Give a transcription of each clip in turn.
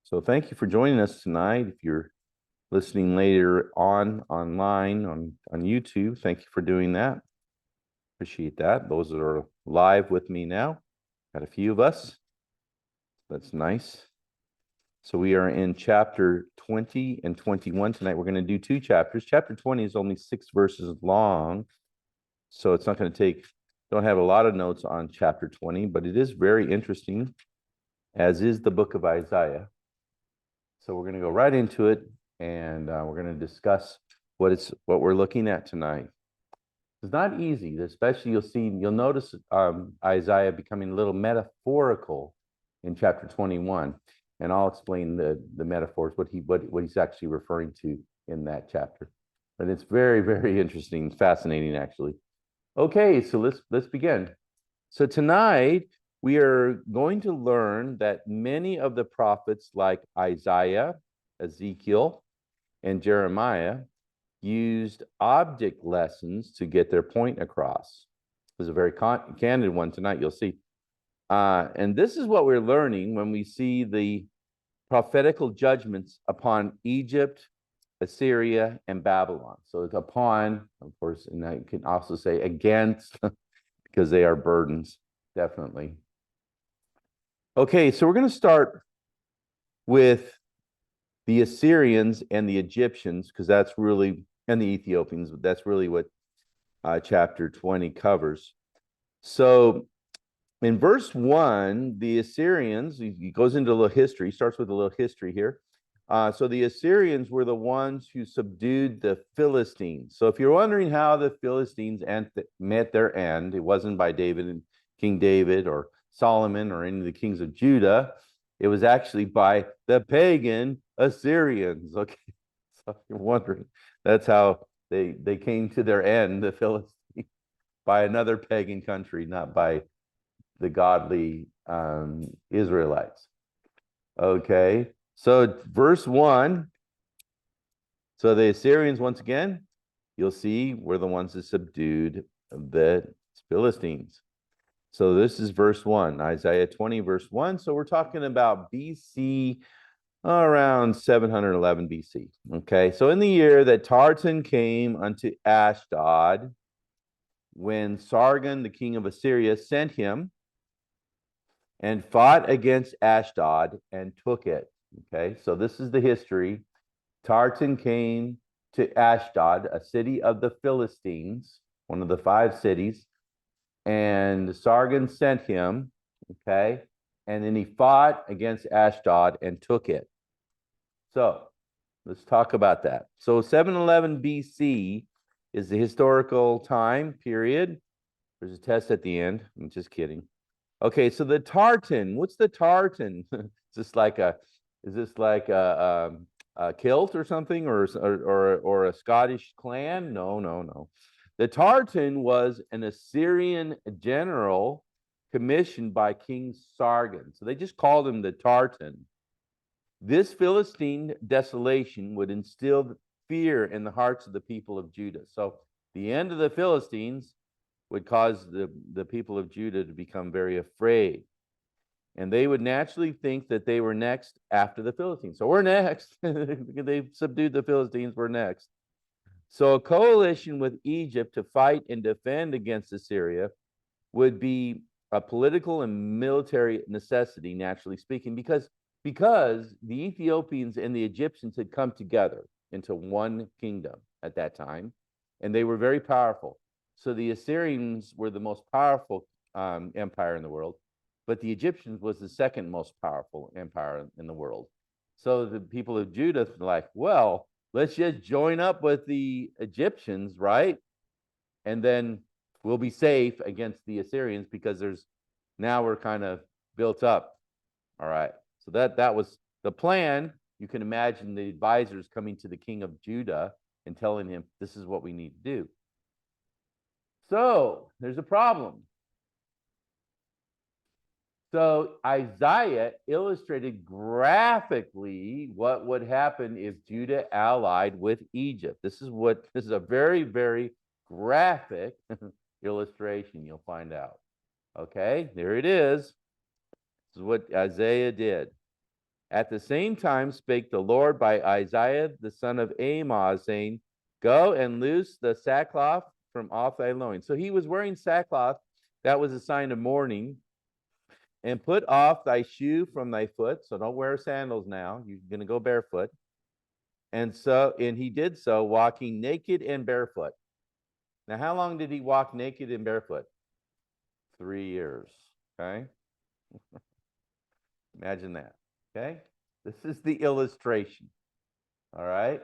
So thank you for joining us tonight. If you're listening later on online on YouTube, thank you for doing that. Appreciate that. Those that are live with me now, got a few of us. That's nice. So we are in chapter 20 and 21 tonight. We're going to do two chapters. Chapter 20 is only 6 verses long, so it's not going to take, don't have a lot of notes on chapter 20, but it is very interesting, as is the book of Isaiah. So we're going to go right into it, and we're going to discuss what we're looking at tonight. It's not easy, especially you'll notice Isaiah becoming a little metaphorical in chapter 21, and I'll explain the metaphors, what he's actually referring to in that chapter. But it's very, very interesting, fascinating, actually. Okay, so let's begin. So tonight we are going to learn that many of the prophets, like Isaiah, Ezekiel, and Jeremiah, used object lessons to get their point across. There's a very candid one tonight, you'll see. And this is what we're learning when we see the prophetical judgments upon Egypt, Assyria, and Babylon. So it's upon, of course, and I can also say against, because they are burdens, definitely. Okay, so we're going to start with the Assyrians and the Egyptians, because that's really, and the Ethiopians, that's really what chapter 20 covers. So in verse 1, the Assyrians, he goes into a little history, starts with a little history here. So the Assyrians were the ones who subdued the Philistines. So if you're wondering how the Philistines met their end, it wasn't by David and King David or Solomon or any of the kings of Judah. It was actually by the pagan Assyrians. Okay, so if you're wondering, that's how they came to their end, the Philistines, by another pagan country, not by the godly Israelites. Okay, so verse 1. So the Assyrians, once again, you'll see, were the ones that subdued the Philistines. So this is verse 1, Isaiah 20, verse 1. So we're talking about BC, around 711 BC. Okay, so in the year that Tartan came unto Ashdod, when Sargon, the king of Assyria, sent him and fought against Ashdod and took it. Okay, so this is the history. Tartan came to Ashdod, a city of the Philistines, one of the 5 cities, and Sargon sent him, okay, and then he fought against Ashdod and took it. So let's talk about that. So 711 BC is the historical time period. There's a test at the end. I'm just kidding. Okay, so the tartan. What's the tartan? Is this like a kilt or something, or a Scottish clan? No, no, no. The tartan was an Assyrian general commissioned by King Sargon. So they just called him the tartan. This Philistine desolation would instill fear in the hearts of the people of Judah. So the end of the Philistines would cause the people of Judah to become very afraid. And they would naturally think that they were next after the Philistines. So we're next. They've subdued the Philistines, we're next. So a coalition with Egypt to fight and defend against Assyria would be a political and military necessity, naturally speaking, because the Ethiopians and the Egyptians had come together into one kingdom at that time, and they were very powerful. So the Assyrians were the most powerful empire in the world, but the Egyptians was the second most powerful empire in the world. So the people of Judah were like, well, let's just join up with the Egyptians, right? And then we'll be safe against the Assyrians, because now we're kind of built up. All right. So that was the plan. You can imagine the advisors coming to the king of Judah and telling him, this is what we need to do. So there's a problem. So Isaiah illustrated graphically what would happen if Judah allied with Egypt. This is a very, very graphic illustration, you'll find out. Okay, there it is. This is what Isaiah did. At the same time spake the Lord by Isaiah the son of Amoz, saying, Go and loose the sackcloth from off thy loins. So he was wearing sackcloth. That was a sign of mourning. And put off thy shoe from thy foot. So don't wear sandals now. You're going to go barefoot. And he did so, walking naked and barefoot. Now, how long did he walk naked and barefoot? 3 years. Okay. Imagine that. Okay. This is the illustration. All right.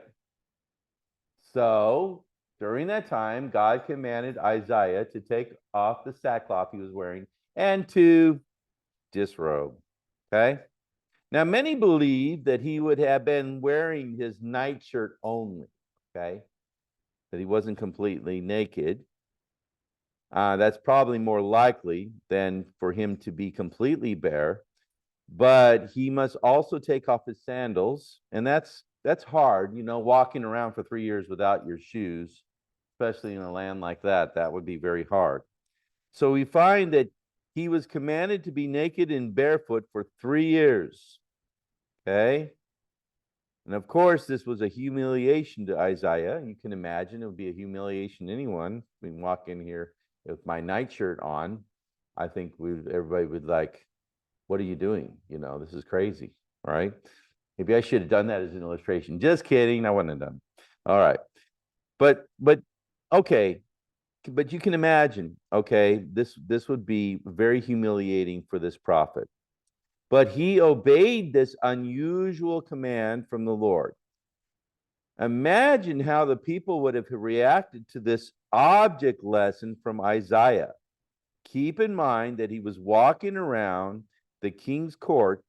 So during that time, God commanded Isaiah to take off the sackcloth he was wearing and to disrobe. Okay. Now, many believe that he would have been wearing his nightshirt only. Okay. That he wasn't completely naked. That's probably more likely than for him to be completely bare. But he must also take off his sandals, and that's hard, walking around for 3 years without your shoes, especially in a land like that. That would be very hard. So we find that he was commanded to be naked and barefoot for 3 years. Okay? And of course, this was a humiliation to Isaiah. You can imagine it would be a humiliation to anyone. I mean, walk in here with my nightshirt on. I think everybody would like, what are you doing? This is crazy, right? Maybe I should have done that as an illustration. Just kidding. I wouldn't have done. All right. But okay. But you can imagine, okay, this would be very humiliating for this prophet. But he obeyed this unusual command from the Lord. Imagine how the people would have reacted to this object lesson from Isaiah. Keep in mind that he was walking around the king's court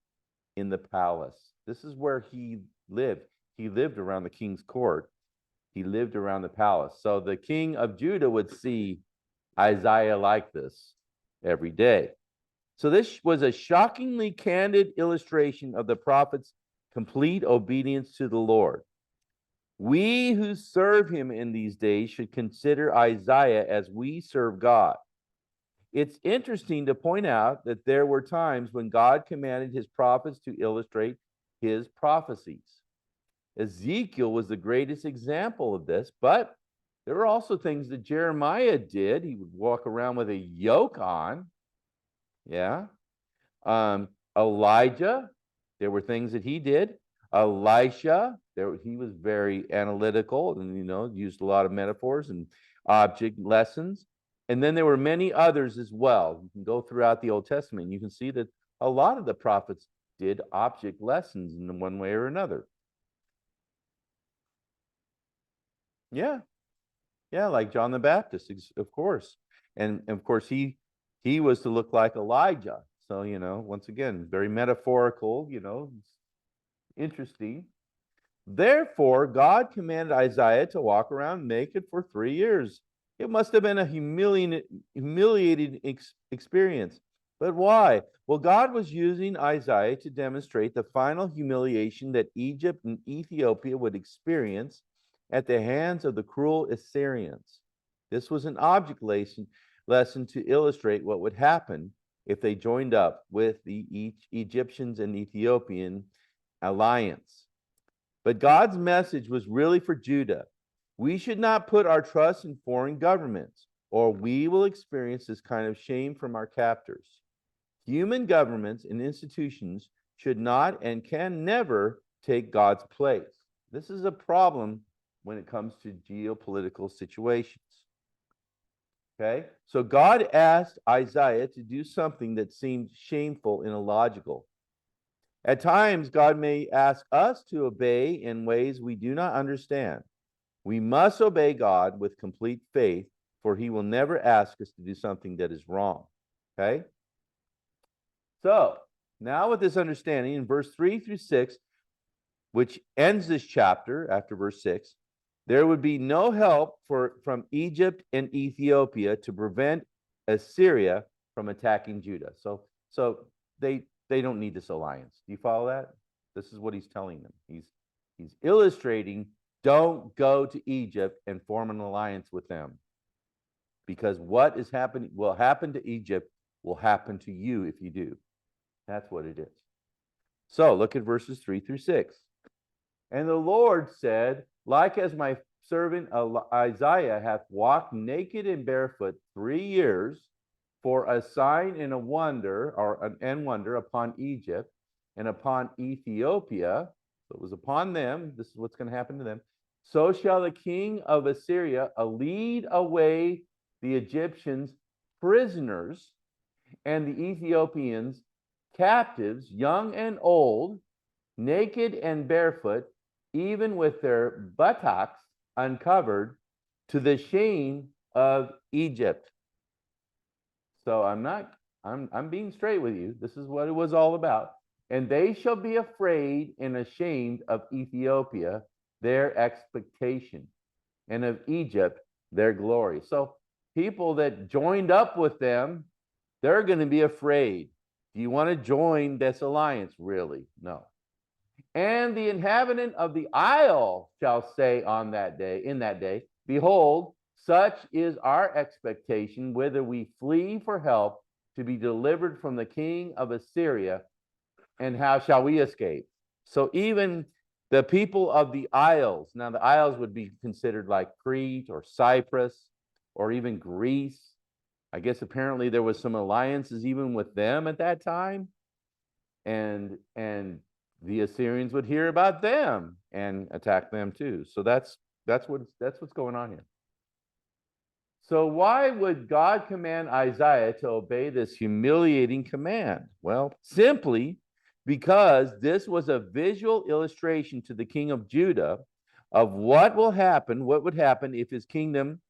in the palace. This is where he lived. He lived around the king's court. He lived around the palace. So the king of Judah would see Isaiah like this every day. So this was a shockingly candid illustration of the prophet's complete obedience to the Lord. We who serve him in these days should consider Isaiah as we serve God. It's interesting to point out that there were times when God commanded his prophets to illustrate his prophecies. Ezekiel was the greatest example of this, but there were also things that Jeremiah did. He would walk around with a yoke on. Yeah. Elijah, there were things that he did. Elisha, he was very analytical and used a lot of metaphors and object lessons. And then there were many others as well. You can go throughout the Old Testament. You can see that a lot of the prophets did object lessons in one way or another. Yeah. Yeah, like John the Baptist, of course. And of course, he was to look like Elijah. So, once again, very metaphorical, interesting. Therefore, God commanded Isaiah to walk around naked for 3 years. It must have been a humiliating experience. But why? Well, God was using Isaiah to demonstrate the final humiliation that Egypt and Ethiopia would experience at the hands of the cruel Assyrians. This was an object lesson to illustrate what would happen if they joined up with the Egyptians and Ethiopian alliance. But God's message was really for Judah. We should not put our trust in foreign governments, or we will experience this kind of shame from our captors. Human governments and institutions should not and can never take God's place. This is a problem when it comes to geopolitical situations. Okay, so God asked Isaiah to do something that seemed shameful and illogical. At times, God may ask us to obey in ways we do not understand. We must obey God with complete faith, for he will never ask us to do something that is wrong. Okay? So, now with this understanding, in verse 3 through 6, which ends this chapter after verse 6, there would be no help from Egypt and Ethiopia to prevent Assyria from attacking Judah. So they don't need this alliance. Do you follow that? This is what he's telling them. He's illustrating, don't go to Egypt and form an alliance with them. Because what is happening will happen to Egypt will happen to you if you do. That's what it is. So look at verses 3-6. And the Lord said, like as my servant Isaiah hath walked naked and barefoot 3 years for a sign and a wonder, wonder upon Egypt and upon Ethiopia. So it was upon them. This is what's going to happen to them. So shall the king of Assyria lead away the Egyptians prisoners and the Ethiopians captives, young and old, naked and barefoot, even with their buttocks uncovered, to the shame of Egypt. So I'm being straight with you. This is what it was all about. And they shall be afraid and ashamed of Ethiopia, their expectation, and of Egypt, their glory. So people that joined up with them, they're going to be afraid. Do you want to join this alliance? Really? No. And the inhabitant of the isle shall say on that day, in that day, behold, such is our expectation, whether we flee for help to be delivered from the king of Assyria, and how shall we escape? So even the people of the isles, now the isles would be considered like Crete or Cyprus or even Greece. I guess apparently there was some alliances even with them at that time. And the Assyrians would hear about them and attack them too. So that's what's going on here. So why would God command Isaiah to obey this humiliating command? Well, simply because this was a visual illustration to the king of Judah of what would happen if his kingdom,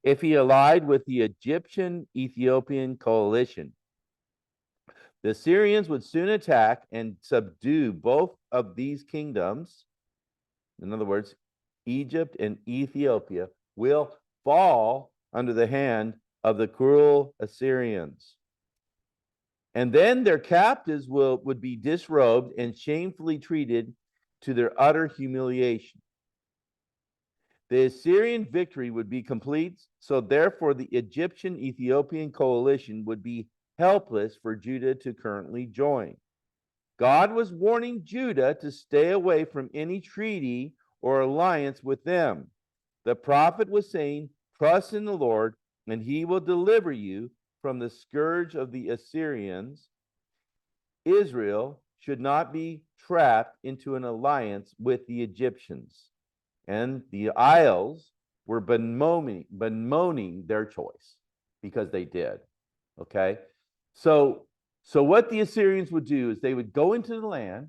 if he allied with the Egyptian-Ethiopian coalition. The Assyrians would soon attack and subdue both of these kingdoms. In other words, Egypt and Ethiopia will fall under the hand of the cruel Assyrians. And then their captives would be disrobed and shamefully treated to their utter humiliation. The Assyrian victory would be complete, so therefore the Egyptian-Ethiopian coalition would be helpless for Judah to currently join. God was warning Judah to stay away from any treaty or alliance with them. The prophet was saying, trust in the Lord, and he will deliver you from the scourge of the Assyrians. Israel should not be trapped into an alliance with the Egyptians. And the isles were bemoaning their choice because they did. Okay? So what the Assyrians would do is they would go into the land,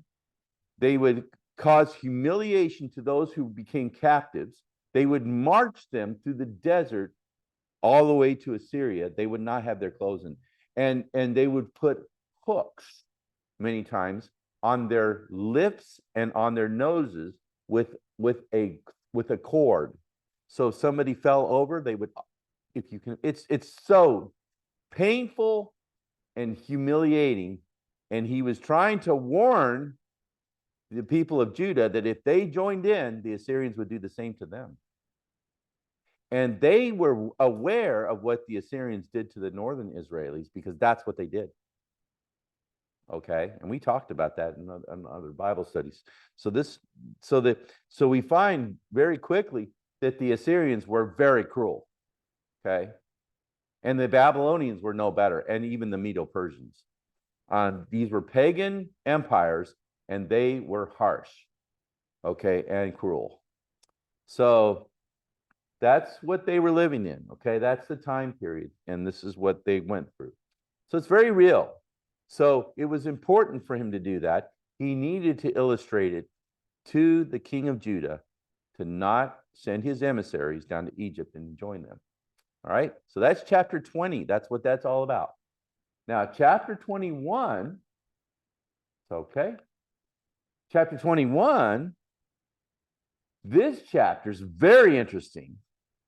they would cause humiliation to those who became captives, they would march them through the desert all the way to Assyria. They would not have their clothes in. And they would put hooks many times on their lips and on their noses with a cord. So if somebody fell over, they would, if you can, it's so painful and humiliating. And he was trying to warn the people of Judah that if they joined in, the Assyrians would do the same to them. And they were aware of what the Assyrians did to the northern Israelis because that's what they did. Okay, and we talked about that in other Bible studies. So we find very quickly that the Assyrians were very cruel. Okay, and the Babylonians were no better, and even the Medo-Persians. These were pagan empires, and they were harsh, okay, and cruel. So that's what they were living in, okay? That's the time period, and this is what they went through. So it's very real. So it was important for him to do that. He needed to illustrate it to the king of Judah to not send his emissaries down to Egypt and join them. All right, so that's chapter 20. That's what that's all about. Now, chapter 21, okay. Chapter 21, this chapter is very interesting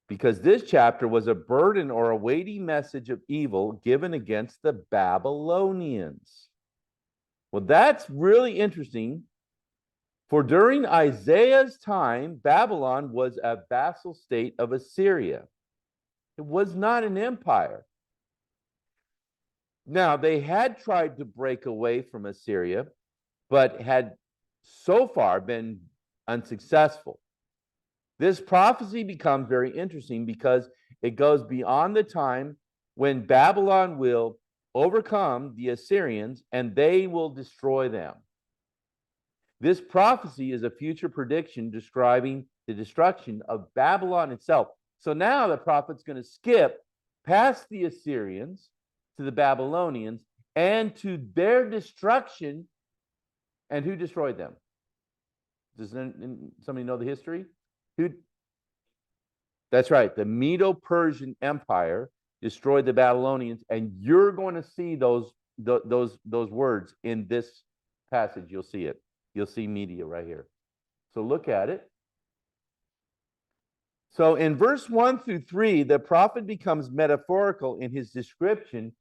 because this chapter was a burden or a weighty message of evil given against the Babylonians. Well, that's really interesting. For during Isaiah's time, Babylon was a vassal state of Assyria. It was not an empire. Now, they had tried to break away from Assyria, but had so far been unsuccessful. This prophecy becomes very interesting because it goes beyond the time when Babylon will overcome the Assyrians and they will destroy them. This prophecy is a future prediction describing the destruction of Babylon itself. So now the prophet's going to skip past the Assyrians to the Babylonians and to their destruction. And who destroyed them? Does somebody know the history? Who? That's right. The Medo-Persian Empire destroyed the Babylonians, and you're going to see those words in this passage. You'll see it. You'll see media right here. So look at it. So in verse 1 through 3, the prophet becomes metaphorical in his description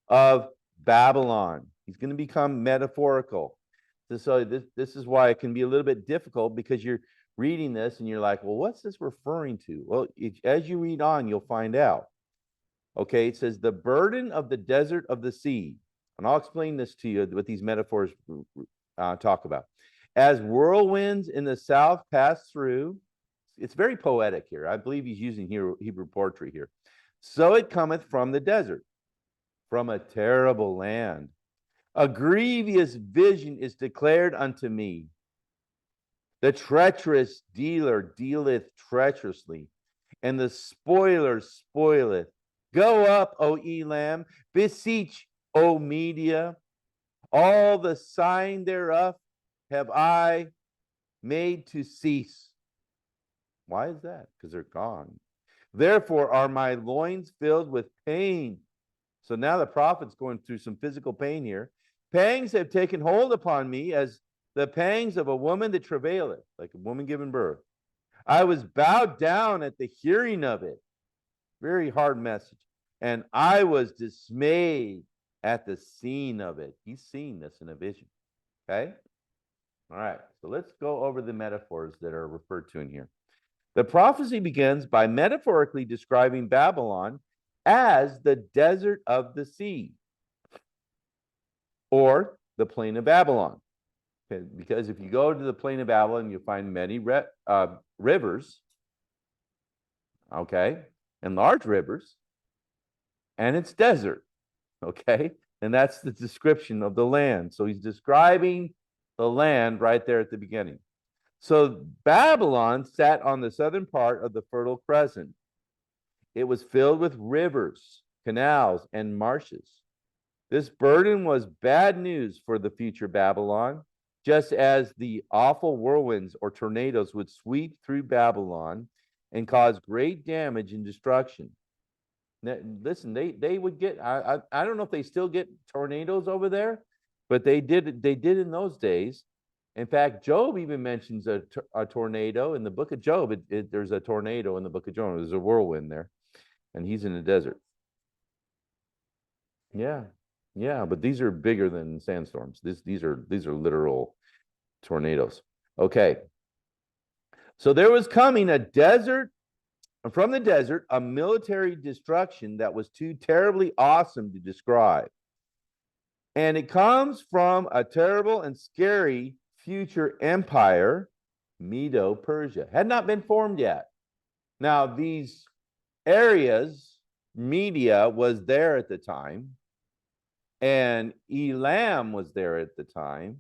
of Babylon. He's going to become metaphorical. So this is why it can be a little bit difficult, because you're reading this and you're like, well, what's this referring to? Well, as you read on, you'll find out. Okay, it says the burden of the desert of the sea. And I'll explain this to you, what these metaphors talk about. As whirlwinds in the south pass through, it's very poetic here. I believe he's using Hebrew poetry here. So it cometh from the desert, from a terrible land. A grievous vision is declared unto me. The treacherous dealer dealeth treacherously, and the spoiler spoileth. Go up, O Elam, beseech, O Media. All the sign thereof have I made to cease. Why is that? Because they're gone. Therefore are my loins filled with pain. So now the prophet's going through some physical pain here. Pangs have taken hold upon me as the pangs of a woman that travaileth, like a woman giving birth. I was bowed down at the hearing of it. Very hard message. And I was dismayed at the seeing of it. He's seeing this in a vision. Okay? All right. So let's go over the metaphors that are referred to in here. The prophecy begins by metaphorically describing Babylon as the desert of the sea, or the plain of Babylon. Okay, because if you go to the plain of Babylon, you'll find many rivers, okay, and large rivers, and it's desert, okay? And that's the description of the land. So he's describing the land right there at the beginning. So Babylon sat on the southern part of the Fertile Crescent. It was filled with rivers, canals, and marshes. This burden was bad news for the future Babylon, just as the awful whirlwinds or tornadoes would sweep through Babylon and cause great damage and destruction. Now, listen, they would get, I don't know if they still get tornadoes over there, but they did in those days. In fact, Job even mentions a tornado in the book of Job. There's a tornado in the book of Job. There's a whirlwind there, and he's in the desert. Yeah, yeah, but these are bigger than sandstorms. These are literal tornadoes. Okay. So there was coming a desert, from the desert, a military destruction that was too terribly awesome to describe. And it comes from a terrible and scary future empire, Medo-Persia. Had not been formed yet. Now, these areas, Media was there at the time, and Elam was there at the time,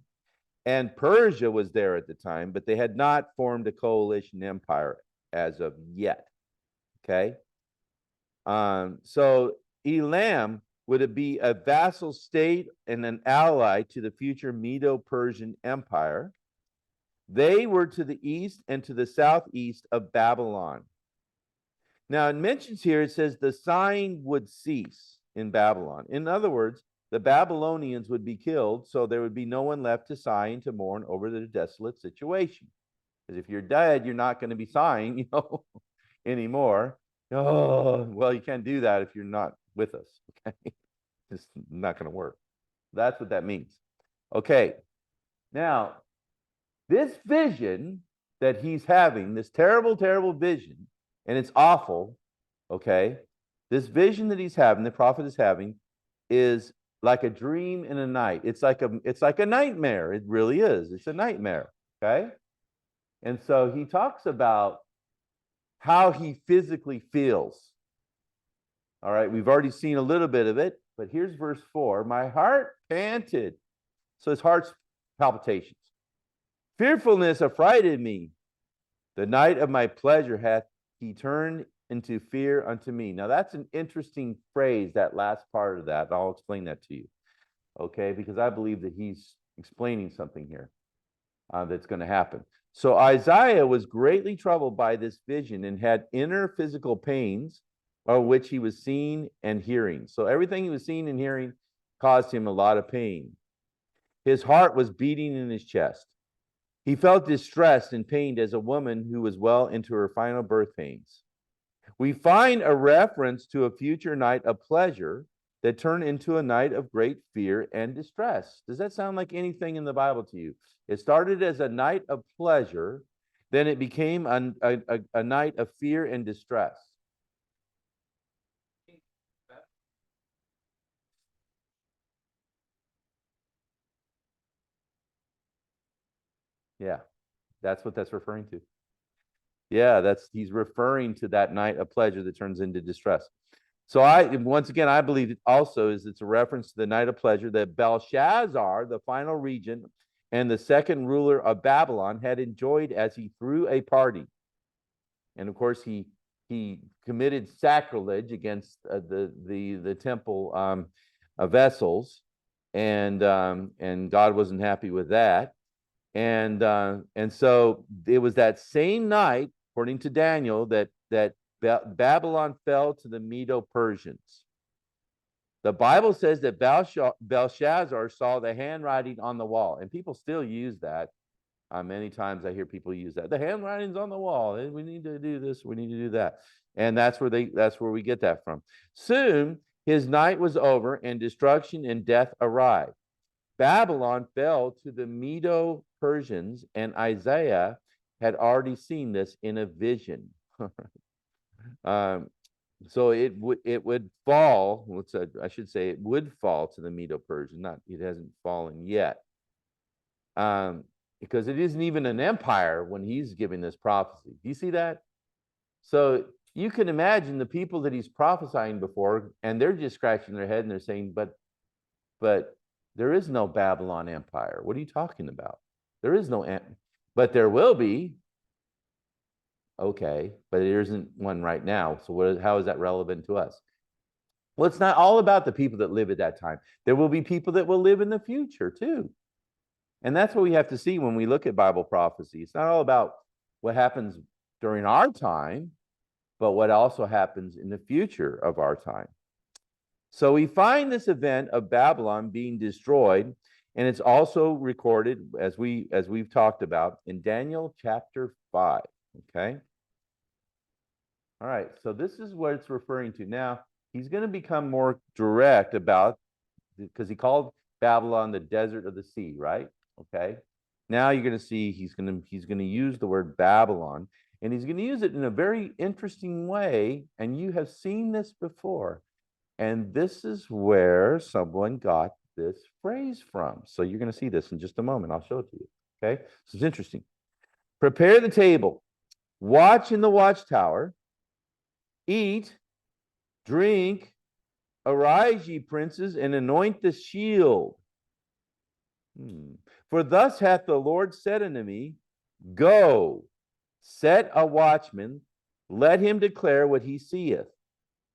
and Persia was there at the time, but they had not formed a coalition empire as of yet. Okay. So Elam would it be a vassal state and an ally to the future Medo-Persian Empire. They were to the east and to the southeast of Babylon. Now it mentions here, it says the sign would cease in Babylon. In other words, the Babylonians would be killed, so there would be no one left to sigh and to mourn over the desolate situation. Because if you're dead, you're not going to be sighing, anymore. Oh, well, you can't do that if you're not with us, okay? It's not going to work. That's what that means. Okay. Now, this vision that he's having, this terrible, terrible vision, and it's awful, okay? This vision that he's having, the prophet is having, is like a dream in a night. It's like a nightmare. It really is. It's a nightmare. Okay. And so he talks about how he physically feels. All right, we've already seen a little bit of it, but here's verse 4. My heart panted. So his heart's palpitations. Fearfulness affrighted me. The night of my pleasure hath he turned into fear unto me. Now that's an interesting phrase, that last part of that. I'll explain that to you. Okay, because I believe that he's explaining something here that's going to happen. So Isaiah was greatly troubled by this vision and had inner physical pains, of which he was seeing and hearing. So everything he was seeing and hearing caused him a lot of pain. His heart was beating in his chest. He felt distressed and pained as a woman who was well into her final birth pains. We find a reference to a future night of pleasure that turned into a night of great fear and distress. Does that sound like anything in the Bible to you? It started as a night of pleasure, then it became a night of fear and distress. Yeah, that's what that's referring to. Yeah, he's referring to that night of pleasure that turns into distress. So once again, I believe it also it's a reference to the night of pleasure that Belshazzar, the final regent and the second ruler of Babylon, had enjoyed as he threw a party. And of course, he committed sacrilege against the temple vessels, and God wasn't happy with that. And so it was that same night, according to Daniel, that Babylon fell to the Medo-Persians. The Bible says that Belshazzar saw the handwriting on the wall, and people still use that. Many times I hear people use that. The handwriting's on the wall. We need to do this. We need to do that. And that's where we get that from. Soon his night was over, and destruction and death arrived. Babylon fell to the Medo-Persians, and Isaiah had already seen this in a vision. So it would fall. I should say it would fall to the Medo-Persian. Not it hasn't fallen yet, because it isn't even an empire when he's giving this prophecy. Do you see that? So you can imagine the people that he's prophesying before, and they're just scratching their head and they're saying, but there is no Babylon Empire. What are you talking about? There is no, but there will be. Okay, but there isn't one right now. So how is that relevant to us? Well, it's not all about the people that live at that time. There will be people that will live in the future too. And that's what we have to see when we look at Bible prophecy. It's not all about what happens during our time, but what also happens in the future of our time. So we find this event of Babylon being destroyed, and it's also recorded, as we've talked about, in Daniel chapter 5. Okay. All right. So this is what it's referring to. Now, he's going to become more direct about, because he called Babylon the desert of the sea, right? Okay. Now you're going to see he's going to use the word Babylon, and he's going to use it in a very interesting way. And you have seen this before. And this is where someone got this phrase from. So you're going to see this in just a moment. I'll show it to you. Okay. So it's interesting. Prepare the table, watch in the watchtower, eat, drink, arise, ye princes, and anoint the shield. For thus hath the Lord said unto me, go, set a watchman, let him declare what he seeth.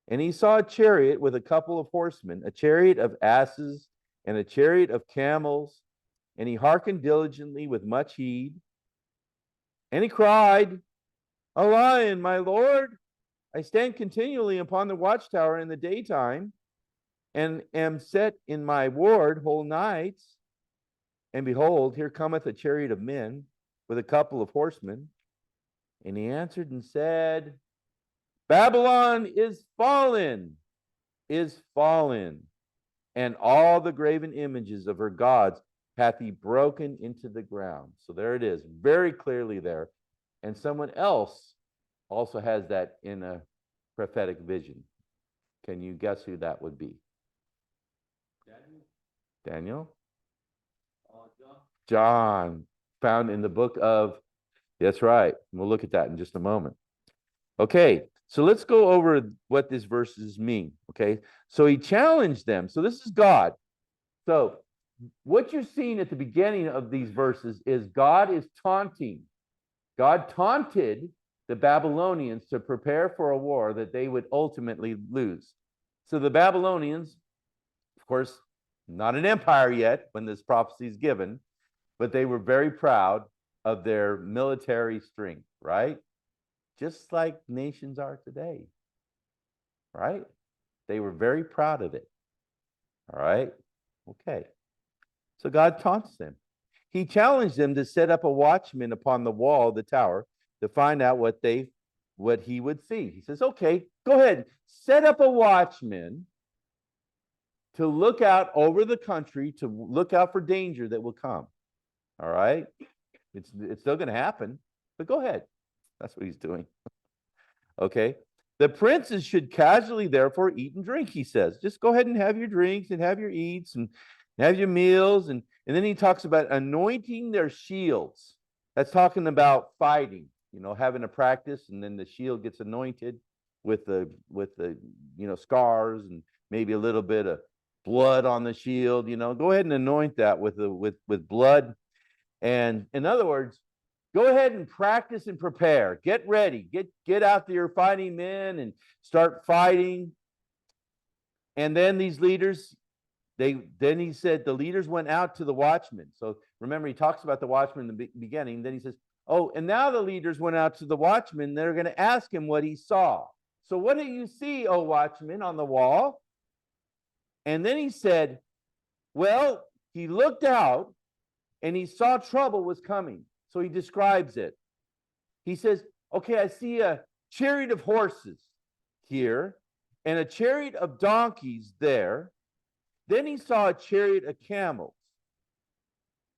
And he saw a chariot with a couple of horsemen, a chariot of asses, and a chariot of camels. And he hearkened diligently with much heed. And he cried, a lion, my Lord! I stand continually upon the watchtower in the daytime, and am set in my ward whole nights. And behold, here cometh a chariot of men with a couple of horsemen. And he answered and said, Babylon is fallen, and all the graven images of her gods hath he broken into the ground. So there it is, very clearly there. And someone else also has that in a prophetic vision. Can you guess who that would be? Daniel? John, found in the book of, that's right. We'll look at that in just a moment. Okay, so let's go over what these verses mean. Okay, so he challenged them. So this is God. So what you're seeing at the beginning of these verses is God is taunting. God taunted the Babylonians to prepare for a war that they would ultimately lose. So the Babylonians, of course, not an empire yet when this prophecy is given, but they were very proud of their military strength, right? Just like nations are today, right? They were very proud of it. All right. Okay. So God taunts them. He challenged them to set up a watchman upon the wall of the tower to find out what he would see. He says, okay, go ahead, set up a watchman to look out over the country, to look out for danger that will come. All right. It's still going to happen, but go ahead. That's what he's doing. Okay. The princes should casually, therefore, eat and drink, he says. Just go ahead and have your drinks and have your eats and have your meals. And then he talks about anointing their shields. That's talking about fighting, having a practice, and then the shield gets anointed with the scars and maybe a little bit of blood on the shield. Go ahead and anoint that with blood. And in other words, go ahead and practice and prepare. Get ready. Get out there, fighting men, and start fighting. And then these leaders, then he said the leaders went out to the watchmen. So remember, he talks about the watchmen in the beginning. Then he says, oh, and now the leaders went out to the watchmen. They're going to ask him what he saw. So what do you see, O watchman, on the wall? And then he said, well, he looked out and he saw trouble was coming. So he describes it. He says, okay, I see a chariot of horses here and a chariot of donkeys there. Then he saw a chariot of camels.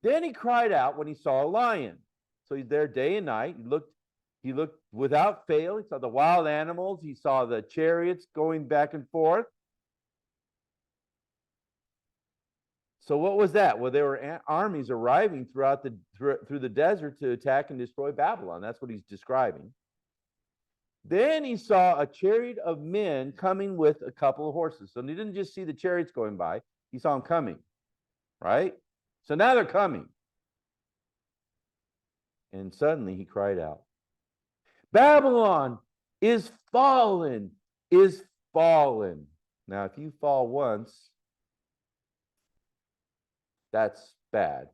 Then he cried out when he saw a lion. So he's there day and night. He looked without fail. He saw the wild animals. He saw the chariots going back and forth. So what was that? Well, there were armies arriving through the desert to attack and destroy Babylon. That's what he's describing. Then he saw a chariot of men coming with a couple of horses. So he didn't just see the chariots going by. He saw them coming, right? So now they're coming. And suddenly he cried out, Babylon is fallen, is fallen. Now, if you fall once, that's bad.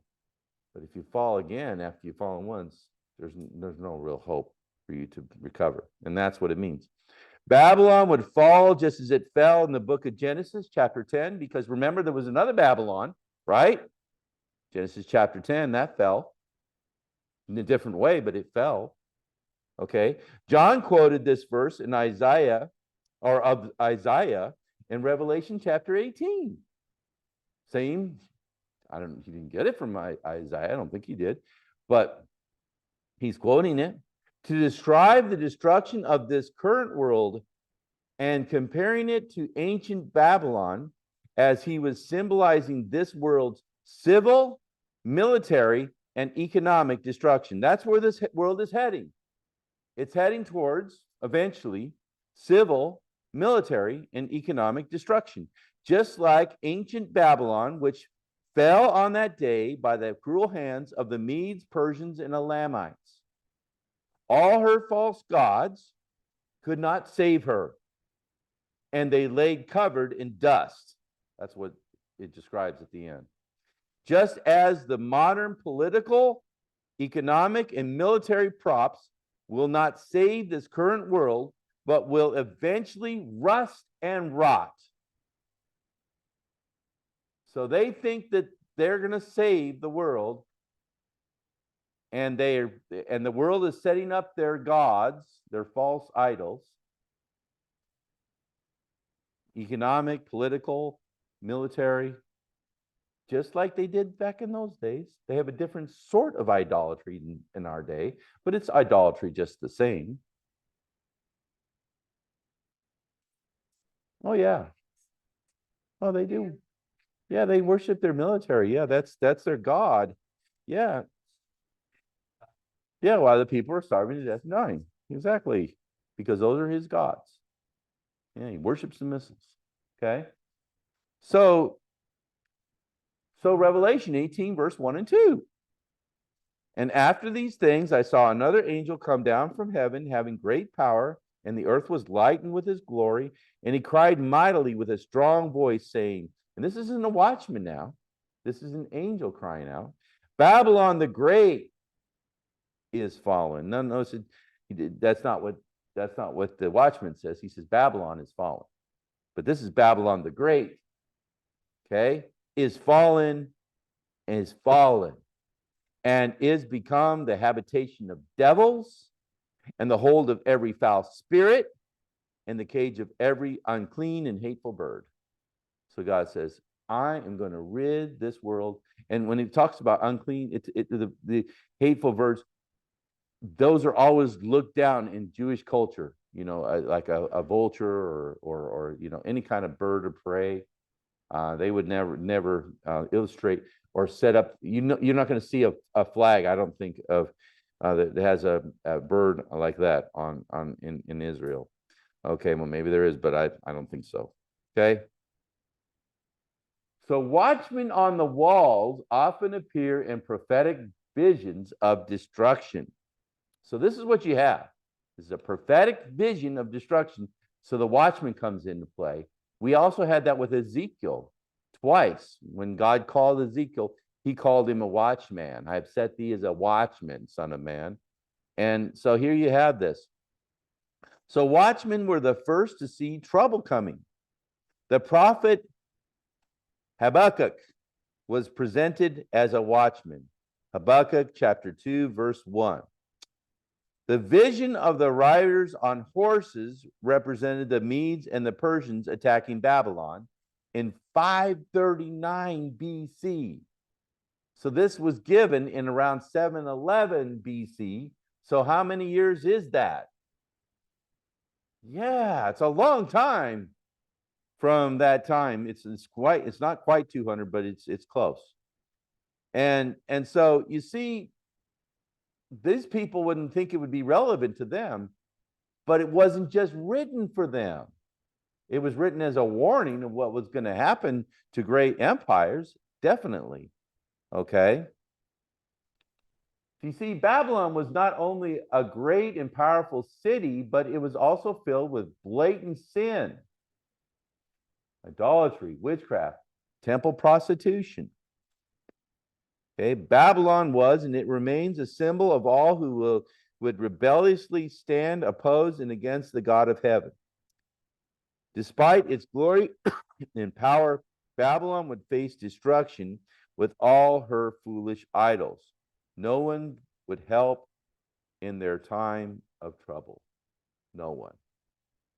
But if you fall again after you've fallen once, there's no real hope for you to recover. And that's what it means. Babylon would fall just as it fell in the book of Genesis, chapter 10, because remember, there was another Babylon, right? Genesis chapter 10, that fell in a different way, but it fell. Okay. John quoted this verse in Isaiah, or of Isaiah, in Revelation chapter 18. Same. He didn't get it from Isaiah. I don't think he did, but he's quoting it to describe the destruction of this current world and comparing it to ancient Babylon, as he was symbolizing this world's civil, military, and economic destruction. That's where this world is heading. It's heading towards, eventually, civil, military, and economic destruction. Just like ancient Babylon, which fell on that day by the cruel hands of the Medes, Persians, and Elamites. All her false gods could not save her, and they lay covered in dust. That's what it describes at the end. Just as the modern political, economic, and military props will not save this current world, but will eventually rust and rot. So they think that they're going to save the world, and the world is setting up their gods, their false idols, economic, political, military, just like they did back in those days. They have a different sort of idolatry in our day, but it's idolatry just the same. Oh, yeah. Oh, they do. Yeah, they worship their military. Yeah, that's their god. Yeah. Yeah, while the people are starving to death and dying. Exactly. Because those are his gods. Yeah, he worships the missiles. Okay. So Revelation 18, verse 1 and 2. And after these things, I saw another angel come down from heaven, having great power, and the earth was lightened with his glory. And he cried mightily with a strong voice, saying, and this isn't a watchman now, this is an angel crying out, Babylon the Great is fallen. No, notice that's not what the watchman says. He says Babylon is fallen. But this is Babylon the Great, okay, is fallen and is become the habitation of devils and the hold of every foul spirit and the cage of every unclean and hateful bird. So God says, I am going to rid this world. And when he talks about unclean, the hateful birds, those are always looked down in Jewish culture, like a vulture or any kind of bird of prey. They would never illustrate or set up. You're not going to see a flag, I don't think, of that has a bird like that in Israel. Okay, well maybe there is, but I don't think so. Okay. So watchmen on the walls often appear in prophetic visions of destruction. So this is what you have. This is a prophetic vision of destruction. So the watchman comes into play. We also had that with Ezekiel twice. When God called Ezekiel, he called him a watchman. I have set thee as a watchman, son of man. And so here you have this. So watchmen were the first to see trouble coming. The prophet Habakkuk was presented as a watchman. Habakkuk chapter 2, verse 1. The vision of the riders on horses represented the Medes and the Persians attacking Babylon in 539 BC. So this was given in around 711 BC. So how many years is that? Yeah, it's a long time from that time. It's not quite 200, but it's close. And so you see, these people wouldn't think it would be relevant to them, but it wasn't just written for them. It was written as a warning of what was going to happen to great empires, definitely. Okay. You see, Babylon was not only a great and powerful city, but it was also filled with blatant sin, idolatry, witchcraft, temple prostitution. Okay, Babylon was and it remains a symbol of all who would rebelliously stand opposed and against the God of heaven. Despite its glory and power, Babylon would face destruction with all her foolish idols. No one would help in their time of trouble. No one.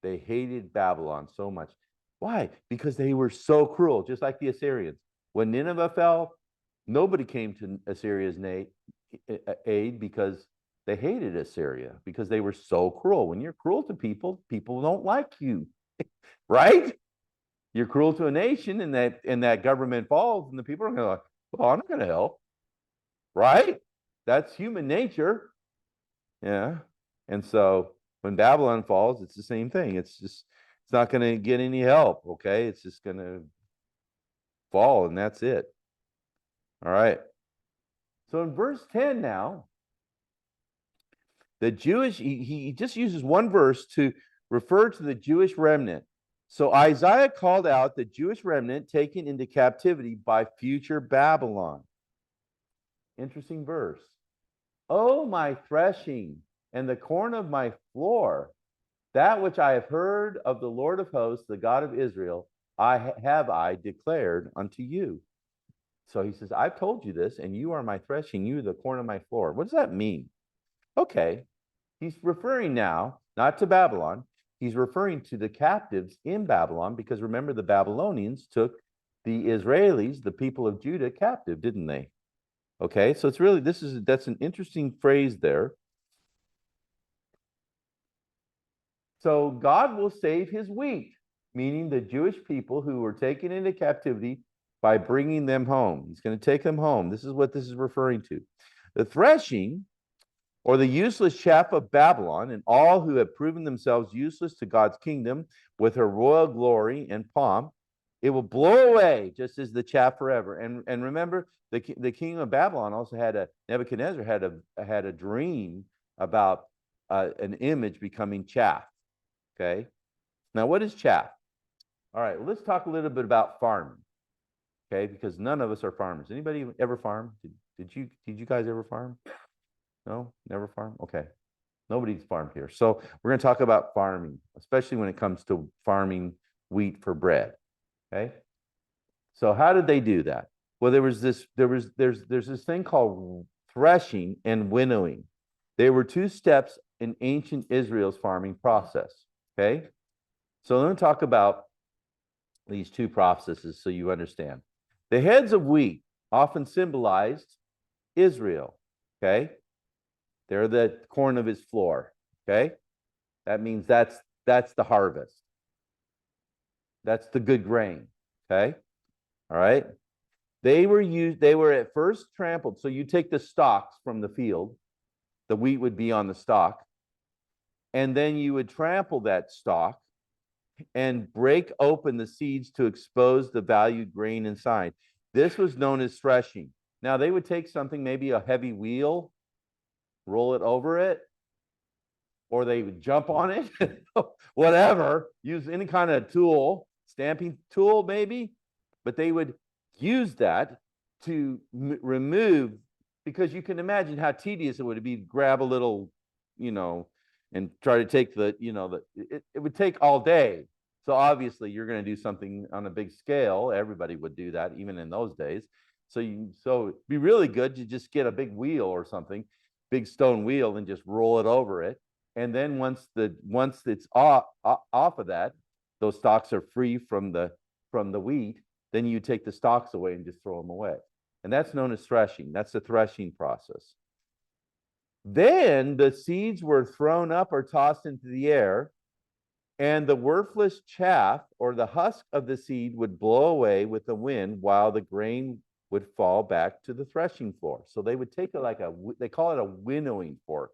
They hated Babylon so much. Why? Because they were so cruel, just like the Assyrians. When Nineveh fell, nobody came to Assyria's aid because they hated Assyria, because they were so cruel. When you're cruel to people, people don't like you, right? You're cruel to a nation, and that government falls, and the people are going to like, well, I'm not going to help, right? That's human nature. Yeah. And so when Babylon falls, it's the same thing. It's not going to get any help. Okay. It's just going to fall, and that's it. All right. So in verse 10 now, the Jewish, he just uses one verse to refer to the Jewish remnant. So Isaiah called out the Jewish remnant taken into captivity by future Babylon. Interesting verse. Oh, my threshing and the corn of my floor, that which I have heard of the Lord of hosts, the God of Israel, I declared unto you. So he says, I've told you this, and you are my threshing, you are the corn of my floor. What does that mean? Okay, he's referring now, not to Babylon, he's referring to the captives in Babylon, because remember, the Babylonians took the Israelis, the people of Judah, captive, didn't they? Okay, so it's really, that's an interesting phrase there. So God will save his wheat, meaning the Jewish people who were taken into captivity by bringing them home. He's going to take them home. This is what this is referring to. The threshing, or the useless chaff of Babylon, and all who have proven themselves useless to God's kingdom with her royal glory and pomp, it will blow away just as the chaff forever. And remember, the king of Babylon also had Nebuchadnezzar had a dream about an image becoming chaff. Okay, now what is chaff? All right, well, let's talk a little bit about farming. Okay, because none of us are farmers. Anybody ever farm? Did you guys ever farm? No, never farm. Okay, nobody's farmed here. So we're going to talk about farming, especially when it comes to farming wheat for bread. Okay, so how did they do that? Well, there's this thing called threshing and winnowing. They were two steps in ancient Israel's farming process. Okay, so let me talk about these two processes so you understand. The heads of wheat often symbolized Israel. Okay, they're the corn of his floor. Okay, that means that's the harvest. That's the good grain. Okay, all right. They were at first trampled. So you take the stalks from the field, the wheat would be on the stalk, and then you would trample that stalk and break open the seeds to expose the valued grain inside. This was known as threshing. Now they would take something, maybe a heavy wheel, roll it over it, or they would jump on it, whatever, use any kind of tool, stamping tool maybe, but they would use that to remove, because you can imagine how tedious it would be to grab a little, and try to take it would take all day. So obviously you're going to do something on a big scale. Everybody would do that even in those days. So it'd be really good to just get a big wheel or something, big stone wheel, and just roll it over it. And then once it's off of that, those stalks are free from the wheat, then you take the stalks away and just throw them away. And that's known as threshing. That's the threshing process. Then the seeds were thrown up or tossed into the air, and the worthless chaff, or the husk of the seed, would blow away with the wind, while the grain would fall back to the threshing floor. So they would take they call it a winnowing fork.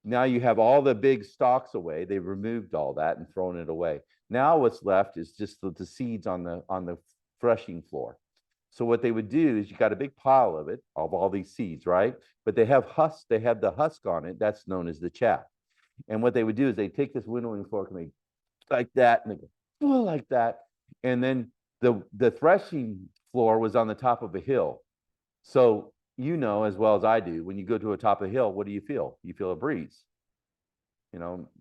Now you have all the big stalks away. They removed all that and thrown it away. Now what's left is just the seeds on the threshing floor. So what they would do is, you got a big pile of all these seeds, right? But they have husk. They have the husk on it. That's known as the chaff. And what they would do is they take this winnowing fork and they like that, and they go like that. And then the threshing floor was on the top of a hill. So you know as well as I do, when you go to a top of a hill, what do you feel? You feel a breeze.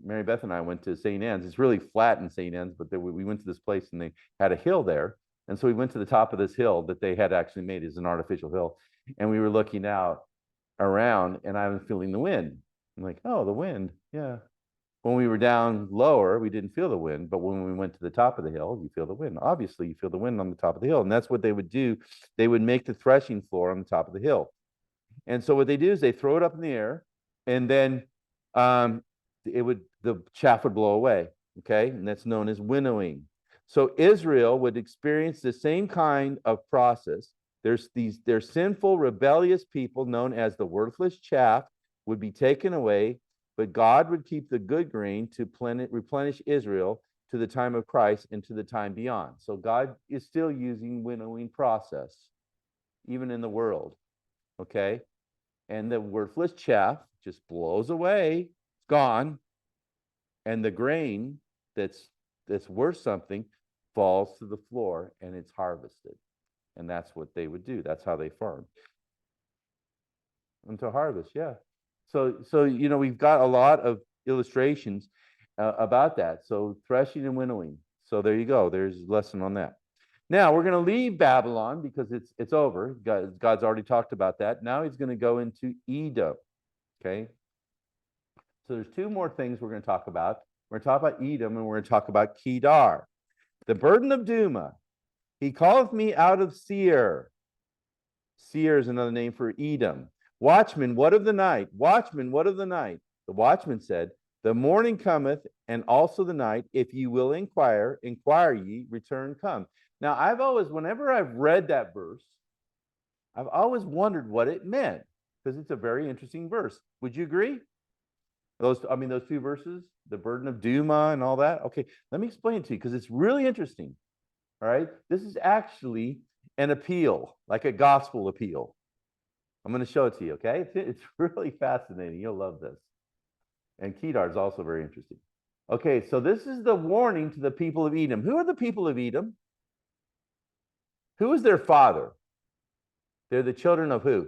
Mary Beth and I went to St. Anne's. It's really flat in St. Anne's, but we went to this place and they had a hill there. And so we went to the top of this hill that they had actually made as an artificial hill. And we were looking out around, and I was feeling the wind. I'm like, oh, the wind. Yeah. When we were down lower, we didn't feel the wind. But when we went to the top of the hill, you feel the wind. Obviously, you feel the wind on the top of the hill. And that's what they would do. They would make the threshing floor on the top of the hill. And so what they do is they throw it up in the air, and then the chaff would blow away. Okay. And that's known as winnowing. So Israel would experience the same kind of process. Their sinful, rebellious people, known as the worthless chaff, would be taken away, but God would keep the good grain to replenish Israel to the time of Christ and to the time beyond. So God is still using winnowing process, even in the world. Okay. And the worthless chaff just blows away, it's gone, and the grain that's worth something falls to the floor and it's harvested. And that's what they would do. That's how they farmed. Until harvest, yeah. So we've got a lot of illustrations about that. So threshing and winnowing. So there you go. There's a lesson on that. Now we're going to leave Babylon because it's over. God's already talked about that. Now he's going to go into Edom. Okay. So there's two more things we're going to talk about. We're going to talk about Edom, and we're going to talk about Kedar. The burden of Duma. He calleth me out of Seir. Seir is another name for Edom. Watchman, what of the night? Watchman, what of the night? The watchman said, the morning cometh, and also the night. If ye will inquire ye, return come. Now, whenever I've read that verse, I've always wondered what it meant because it's a very interesting verse. Would you agree? Those two verses, the burden of Duma and all that. Okay, let me explain it to you because it's really interesting. All right, this is actually an appeal, like a gospel appeal. I'm going to show it to you. Okay, it's really fascinating. You'll love this. And Kedar is also very interesting. Okay, so this is the warning to the people of Edom. Who are the people of Edom? Who is their father? They're the children of who?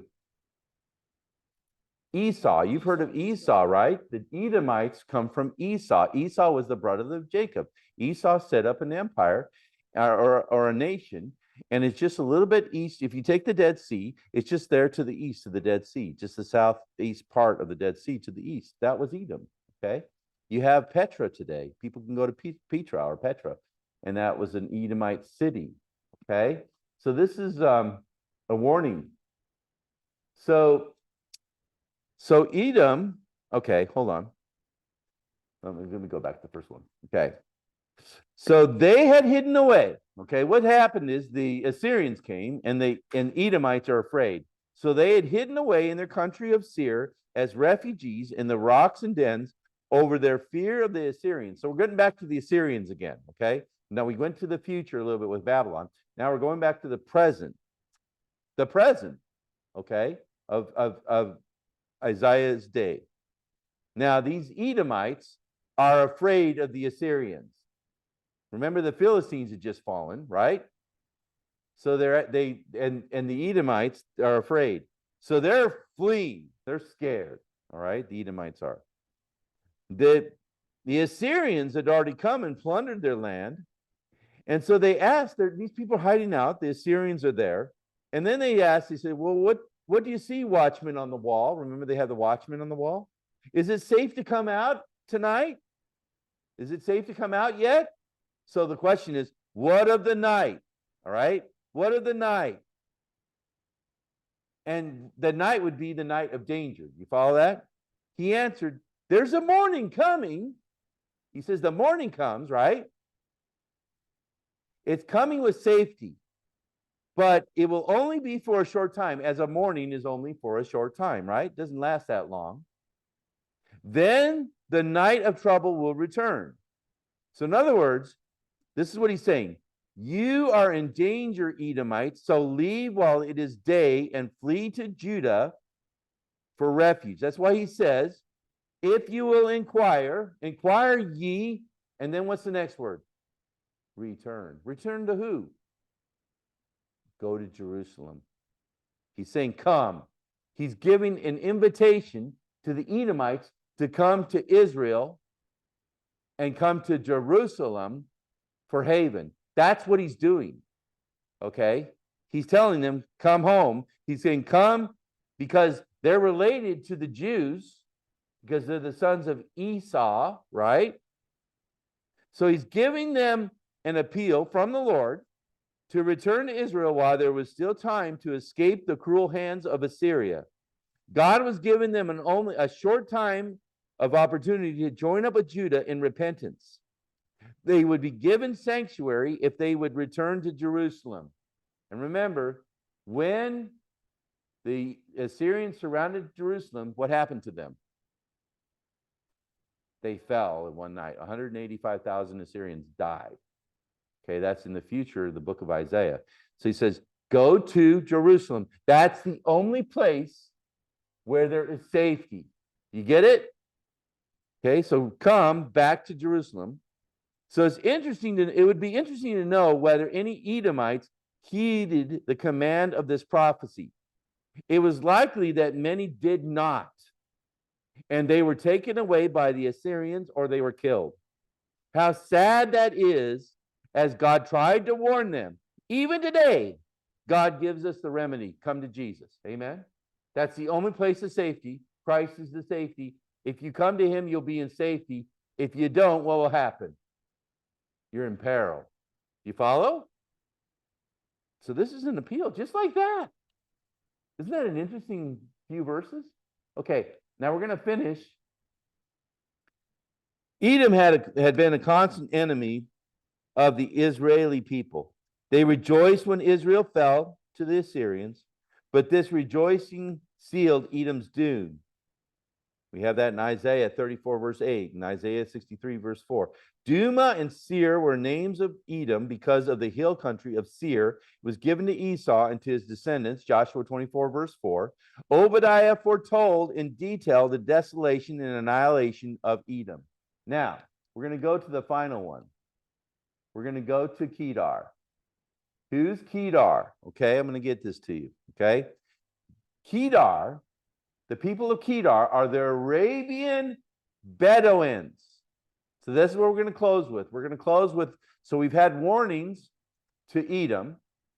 Esau. You've heard of Esau, right? The Edomites come from Esau. Esau was the brother of Jacob. Esau set up an empire or a nation, and it's just a little bit east. If you take the Dead Sea, it's just there to the east of the Dead Sea, just the southeast part of the Dead Sea to the east. That was Edom, okay? You have Petra today. People can go to Petra, and that was an Edomite city, okay? So this is a warning. So Edom, okay, hold on. Let me go back to the first one. Okay. So they had hidden away. Okay, what happened is the Assyrians came and Edomites are afraid. So they had hidden away in their country of Seir as refugees in the rocks and dens over their fear of the Assyrians. So we're getting back to the Assyrians again. Okay. Now we went to the future a little bit with Babylon. Now we're going back to the present. The present, okay, of Isaiah's day. Now, these Edomites are afraid of the Assyrians. Remember, the Philistines had just fallen, right? So the Edomites are afraid. So they're fleeing. They're scared. All right, the Edomites are. The Assyrians had already come and plundered their land. And so they asked, these people are hiding out. The Assyrians are there. And then they said, well, what do you see, watchman on the wall? Remember, they had the watchman on the wall. Is it safe to come out tonight? Is it safe to come out yet? So the question is, what of the night? All right? What of the night? And the night would be the night of danger. You follow that? He answered, there's a morning coming. He says, the morning comes, right? It's coming with safety, but it will only be for a short time, as a morning is only for a short time, right? It doesn't last that long. Then the night of trouble will return. So in other words, this is what he's saying. You are in danger, Edomites, so leave while it is day and flee to Judah for refuge. That's why he says, if you will inquire ye, and then what's the next word? Return. Return to who? Go to Jerusalem. He's saying, come. He's giving an invitation to the Edomites to come to Israel and come to Jerusalem for haven. That's what he's doing. Okay? He's telling them, come home. He's saying, come because they're related to the Jews because they're the sons of Esau, right? So he's giving them an appeal from the Lord to return to Israel while there was still time to escape the cruel hands of Assyria. God was giving them only a short time of opportunity to join up with Judah in repentance. They would be given sanctuary if they would return to Jerusalem. And remember, when the Assyrians surrounded Jerusalem, what happened to them? They fell in one night. 185,000 Assyrians died. Okay, that's in the future of the book of Isaiah. So he says, go to Jerusalem. That's the only place where there is safety. You get it? Okay, so come back to Jerusalem. So it would be interesting to know whether any Edomites heeded the command of this prophecy. It was likely that many did not, and they were taken away by the Assyrians or they were killed. How sad that is, as God tried to warn them. Even today, God gives us the remedy. Come to Jesus. Amen? That's the only place of safety. Christ is the safety. If you come to him, you'll be in safety. If you don't, what will happen? You're in peril. You follow? So this is an appeal, just like that. Isn't that an interesting few verses? Okay, now we're going to finish. Edom had been a constant enemy of the Israeli people. They rejoiced when Israel fell to the Assyrians, but this rejoicing sealed Edom's doom. We have that in Isaiah 34, verse 8, and Isaiah 63, verse 4. Duma and Seir were names of Edom because of the hill country of Seir. It was given to Esau and to his descendants, Joshua 24, verse 4. Obadiah foretold in detail the desolation and annihilation of Edom. Now, we're going to go to the final one. We're going to go to Kedar. Who's Kedar? Okay, I'm going to get this to you. Okay. Kedar, the people of Kedar are the Arabian Bedouins. So this is what we're going to close with. We're going to close with, so we've had warnings to Edom.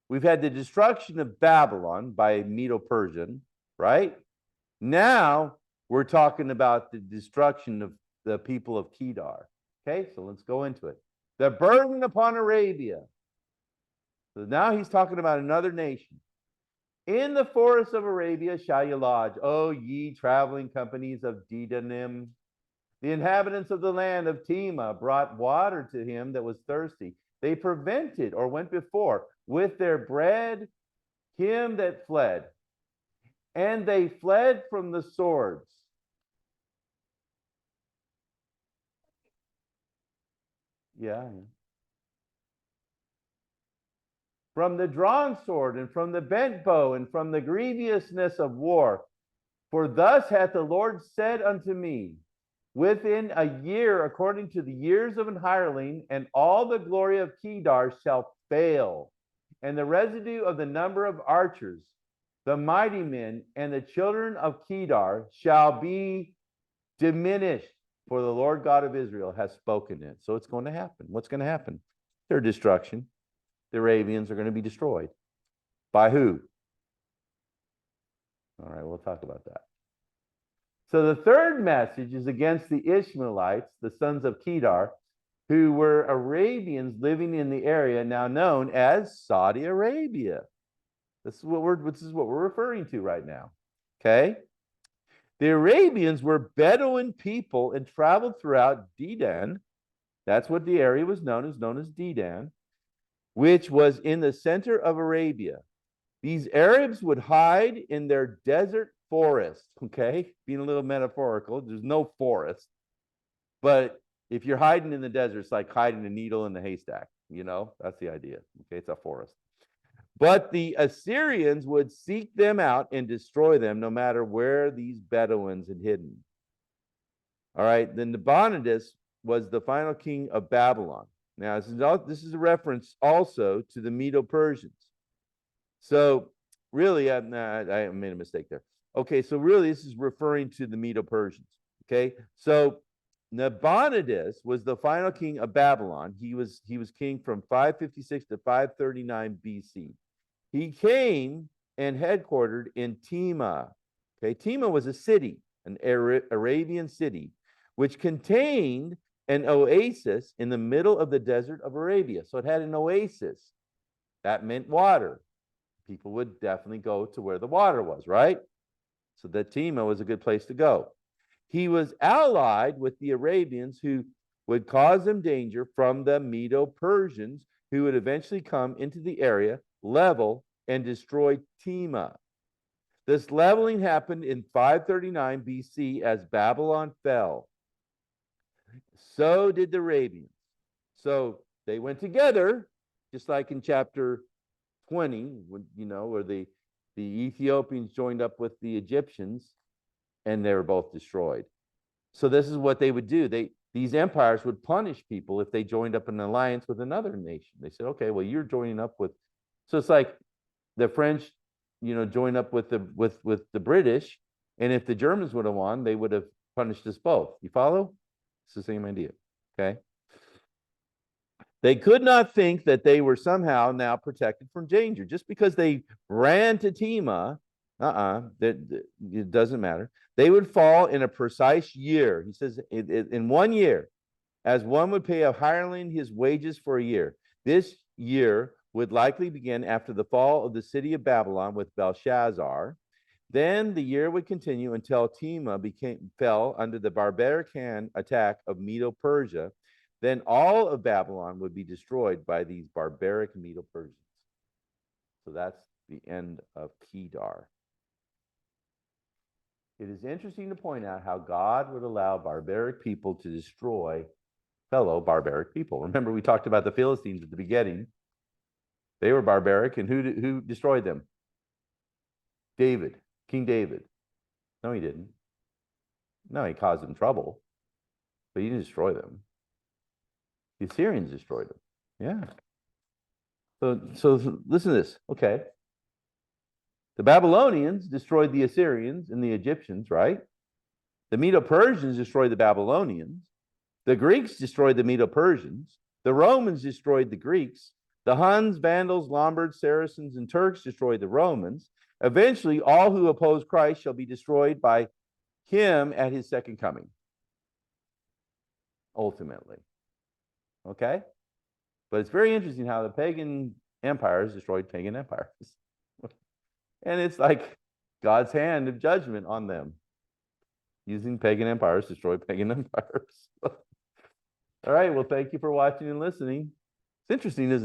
We've had the destruction of Babylon by Medo-Persian, right? Now we're talking about the destruction of the people of Kedar. Okay, so let's go into it. The burden upon Arabia. So now he's talking about another nation. In the forests of Arabia shall you lodge, O ye traveling companies of Dedanim. The inhabitants of the land of Tema brought water to him that was thirsty. They prevented or went before with their bread him that fled. And they fled from the swords. Yeah. From the drawn sword and from the bent bow and from the grievousness of war. For thus hath the Lord said unto me, within a year, according to the years of an hireling, and all the glory of Kedar shall fail, and the residue of the number of archers, the mighty men, and the children of Kedar shall be diminished, for the Lord God of Israel has spoken it. So it's going to happen. What's going to happen? Their destruction. The Arabians are going to be destroyed. By who? All right, we'll talk about that. So the third message is against the Ishmaelites, the sons of Kedar, who were Arabians living in the area now known as Saudi Arabia. This is what we're referring to right now. Okay? The Arabians were Bedouin people and traveled throughout Dedan. That's what the area was known as Dedan, which was in the center of Arabia. These Arabs would hide in their desert forest, okay? Being a little metaphorical, there's no forest. But if you're hiding in the desert, it's like hiding a needle in the haystack, you know? That's the idea, okay? It's a forest. But the Assyrians would seek them out and destroy them no matter where these Bedouins had hidden. All right, then Nabonidus was the final king of Babylon. Now, this is a reference also to the Medo-Persians. So really, I made a mistake there. Okay, so really this is referring to the Medo-Persians. Okay, so Nabonidus was the final king of Babylon. He was king from 556 to 539 BC. He came and headquartered in Tema. Okay, Tema was a city, an Arabian city, which contained an oasis in the middle of the desert of Arabia. So it had an oasis. That meant water. People would definitely go to where the water was, right? So that Tema was a good place to go. He was allied with the Arabians who would cause them danger from the Medo-Persians who would eventually come into the area, level, and destroy Tema. This leveling happened in 539 BC as Babylon fell. So did the Arabians. So they went together, just like in chapter 20, you know, where the Ethiopians joined up with the Egyptians, and they were both destroyed. So this is what they would do. These empires would punish people if they joined up in an alliance with another nation. They said, okay, well, you're joining up with. So it's like the French, you know, joined up with the British, and if the Germans would have won, they would have punished us both. You follow? It's the same idea. Okay. They could not think that they were somehow now protected from danger just because they ran to Tema. It doesn't matter. They would fall in a precise year. He says in 1 year, as one would pay a hireling his wages for a year. This year would likely begin after the fall of the city of Babylon with Belshazzar. Then the year would continue until Tema fell under the barbaric hand attack of Medo-Persia. Then all of Babylon would be destroyed by these barbaric Medo-Persians. So that's the end of Kedar. It is interesting to point out how God would allow barbaric people to destroy fellow barbaric people. Remember, we talked about the Philistines at the beginning. They were barbaric, and who destroyed them? David, King David. No, he didn't. No, he caused them trouble, but he didn't destroy them. The Assyrians destroyed them. Yeah. So listen to this. Okay. The Babylonians destroyed the Assyrians and the Egyptians, right? The Medo-Persians destroyed the Babylonians. The Greeks destroyed the Medo-Persians. The Romans destroyed the Greeks. The Huns, Vandals, Lombards, Saracens, and Turks destroyed the Romans. Eventually, all who oppose Christ shall be destroyed by him at his second coming. Ultimately. Okay? But it's very interesting how the pagan empires destroyed pagan empires. And it's like God's hand of judgment on them. Using pagan empires to destroy pagan empires. All right, well, thank you for watching and listening. It's interesting, isn't it?